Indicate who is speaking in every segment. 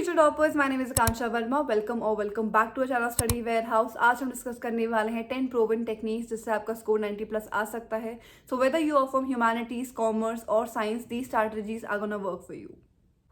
Speaker 1: future toppers, my name is Akansha Verma. Welcome back to our channel Study Warehouse. आज हम discuss करने वाले हैं 10 proven techniques जिससे आपका स्कोर 90 प्लस आ सकता है. So whether you are from humanities, commerce or science, these strategies are gonna work for you.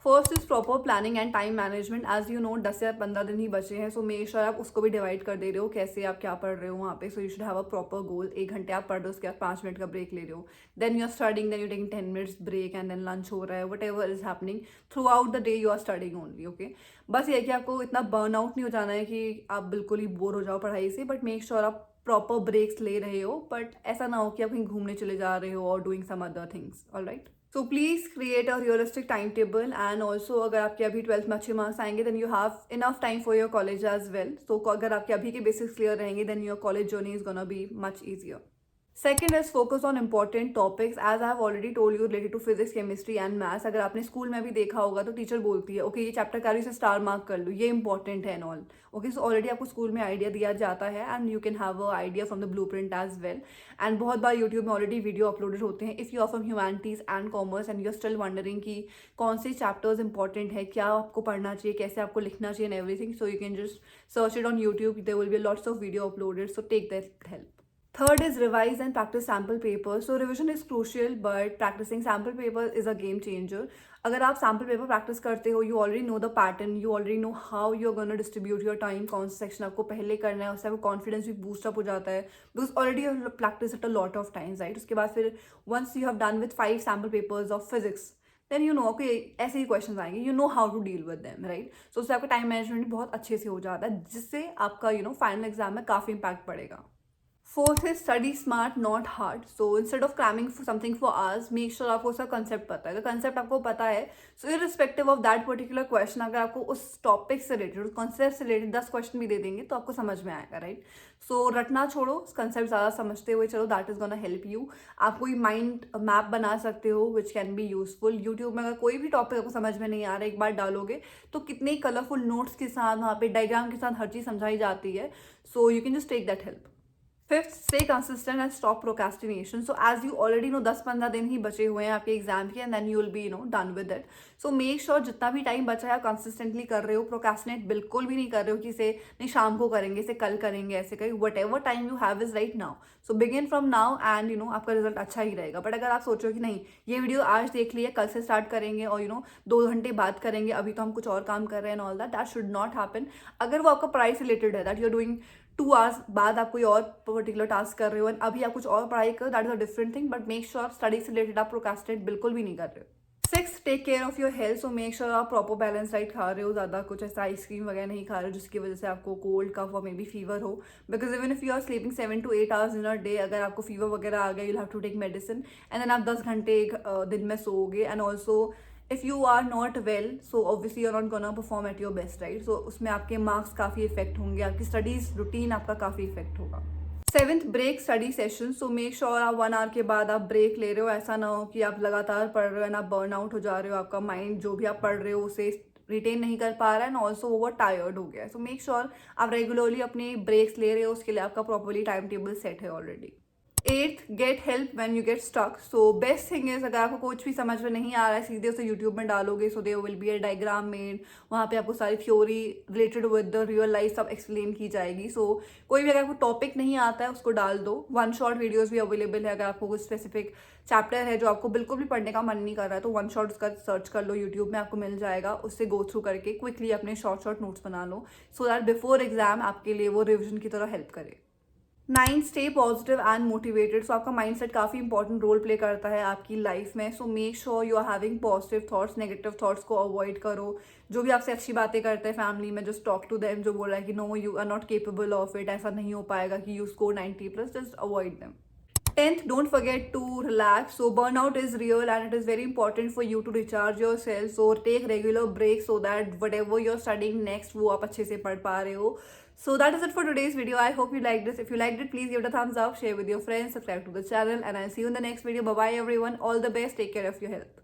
Speaker 1: First is proper planning and time management. As you know 10 या 15 दिन ही बचे हैं, सो मेक श्योर आप उसको भी डिवाइड कर दे रहे हो कैसे आप क्या पढ़ रहे हो वहाँ पे. So you should have a proper goal. 1 घंटे आप पढ़ रहे हो, उसके बाद 5 मिनट का ब्रेक ले रहे हो. Then you are studying, then you taking 10 minutes break and then lunch हो रहा है. Whatever is happening throughout the day you are studying only. Okay, बस ये है कि आपको इतना बर्न आउट नहीं हो जाना है कि आप बिल्कुल ही बोर हो जाओ पढ़ाई से, बट मेक श्योर आप प्रॉपर ब्रेक्स ले रहे हो. बट ऐसा ना हो कि आप कहीं घूमने चले जा रहे हो और doing some other things. Alright, so please create a realistic timetable. And also अगर आपके अभी 12th में अच्छे मार्क्स आएंगे then you have enough time for your college as well. So अगर आपके अभी के बेसिक्स क्लियर रहेंगे then your college journey is gonna be much easier. Second is focus on important topics. As I have already told you related to physics, chemistry and maths. अगर आपने school में भी देखा होगा तो टीचर बोलती है ओके ये चैप्टर कार्य से स्टार मार्क कर लो, ये इंपॉर्टेंट है and all. Okay, so already आपको स्कूल में आइडिया दिया जाता है and you can have a idea from the blueprint as well. And बहुत बार यूट्यूब में ऑलरेडी वीडियो अपलोडेड होते हैं. If you are from humanities and commerce and you are still wondering कि कौन से चैप्टर्स इंपॉर्टेंट है, क्या आपको पढ़ना चाहिए, कैसे आपको लिखना चाहिए and everything, so you can just search it on YouTube. There will be lots of video uploaded, so take that help. Third is revise and practice sample papers. So revision is crucial, but practicing sample paper is a game changer. अगर आप sample paper practice करते हो, you already know the pattern, you already know how you're going to distribute your time, कौन सा section आपको पहले करना है, उससे आपको confidence भी boost up हो जाता है, because already you have practiced it a lot of times, right? उसके बाद फिर once you have done with 5 sample papers of physics, then you know okay ऐसे ही क्वेश्चन आएंगे, you know how to deal with them, right? So उससे आपका time management बहुत अच्छे से हो जाता है, जिससे आपका फाइनल एग्जाम में काफ़ी इम्पैक्ट पड़ेगा. फोर्थ है study smart not hard. So instead of cramming something for hours, make sure आपको उसका कंसेप्ट पता है. अगर कंसेप्ट आपको पता है, so irrespective of that particular question, अगर आपको उस टॉपिक से रिलेटेड, उस कॉन्सेप्ट से रिलेटेड 10 क्वेश्चन भी दे देंगे तो आपको समझ में आएगा, राइट? सो रटना छोड़ो, कंसेप्ट ज़्यादा समझते हुए चलो, that is gonna help you. आप कोई माइंड मैप बना सकते हो which can be useful. YouTube में अगर कोई भी टॉपिक आपको समझ में नहीं आ रहा है, एक बार डालोगे तो कितने कलरफुल नोट्स के साथ, वहाँ पे डायग्राम के साथ हर चीज़ समझाई जाती है. So you can just take that help. Fifth, stay consistent and stop procrastination. So as you already know 10-15 दिन ही बचे हुए हैं आपके एग्जाम के and then you will be done with it. So make sure जितना भी टाइम बचा है आप कंसिस्टेंटली कर रहे हो. प्रोकास्टिनेट बिल्कुल भी नहीं कर रहे हो कि इसे नहीं शाम को करेंगे, इसे कल करेंगे, ऐसे करेंगे. What ever time you have is right now. So begin from now and आपका रिजल्ट अच्छा ही रहेगा. बट अगर आप सोचो कि नहीं ये वीडियो आज देख लिया, कल से स्टार्ट करेंगे और 2 घंटे बाद करेंगे, अभी तो हम कुछ और काम कर रहे हैं and all that should not happen. अगर वो आपका पढ़ाई से रिलेटेड है, that you are doing 2 hours बाद आप कोई और पर्टिकुलर टास्क कर रहे हो एंड अभी आप कुछ और पढ़ाई करो, that is a different thing. But make sure study से रिलेटेड आप प्रोकास्टिनेट बिल्कुल भी नहीं कर रहे हो. 6, take care of your health. So make sure आप प्रॉपर बैलेंस डाइट खा रहे हो, ज़्यादा कुछ ऐसा आइसक्रीम वगैरह नहीं खा रहे हो जिसकी वजह से आपको कोल्ड कफ और मे बी फीवर हो. Because even if you are sleeping 7 to 8 hours in a day, अगर आपको फीवर वगैरह आ गया, you have to take medicine and then आप 10 घंटे दिन में सोओगे. And also if you are not well, so obviously you're not gonna perform at your best, right? So उसमें आपके मार्क्स काफ़ी इफेक्ट होंगे, आपकी स्टडीज रूटीन आपका काफ़ी इफेक्ट होगा. 7th, break study session. So make sure आप 1 आवर के बाद आप ब्रेक ले रहे हो. ऐसा ना हो कि आप लगातार पढ़ रहे हो एंड आप बर्न आउट हो जा रहे हो, आपका माइंड जो भी आप पढ़ रहे हो उसे रिटेन नहीं कर पा रहा है एंड ऑल्सो ओवर टायर्ड हो गया है. सो मेक श्योर आप रेगुलरली अपने ब्रेक्स ले रहे हो, उसके लिए आपका प्रॉपरली टाइम टेबल सेट है already. 8th, get help when you get stuck. So best thing is अगर आपको कुछ भी समझ में नहीं आ रहा है, सीधे उसे यूट्यूब में डालोगे. So there will be a diagram made, वहाँ पे आपको सारी theory related with the real life सब एक्सप्लेन की जाएगी. सो कोई भी अगर आपको टॉपिक नहीं आता है उसको डाल दो. 1 शॉट वीडियोस भी अवेलेबल है. अगर आपको कुछ स्पेसिफिक चैप्टर है जो आपको बिल्कुल भी पढ़ने का मन नहीं कर रहा है तो 1 शॉट उसका सर्च कर लो, यूट्यूब में आपको मिल जाएगा. उससे गो थ्रू करके क्विकली अपने शॉर्ट नोट्स बना लो सो दैट बिफोर एग्जाम आपके लिए वो रिविजन की तरह हेल्प करे. 9, स्टे पॉजिटिव एंड मोटिवेटेड. सो आपका माइंडसेट काफ़ी इंपॉर्टेंट रोल प्ले करता है आपकी लाइफ में. So make sure you are having positive thoughts. Negative thoughts को अवॉइड करो. जो भी आपसे अच्छी बातें करते हैं फैमिली में, जस्ट टॉक टू देम. जो बोल रहा है कि no you are not capable of it, ऐसा नहीं हो पाएगा कि you score 90 plus, just avoid them. 10th, don't forget to relax. So burnout is real and it is very important for you to recharge yourself. So take regular breaks so that whatever you're studying next वो आप अच्छे से पढ़ पा रहे हो. So that is it for today's video. I hope you liked this. If you liked it, please give it a thumbs up, share with your friends, subscribe to the channel, and I'll see you in the next video. Bye bye everyone. All the best. Take care of your health.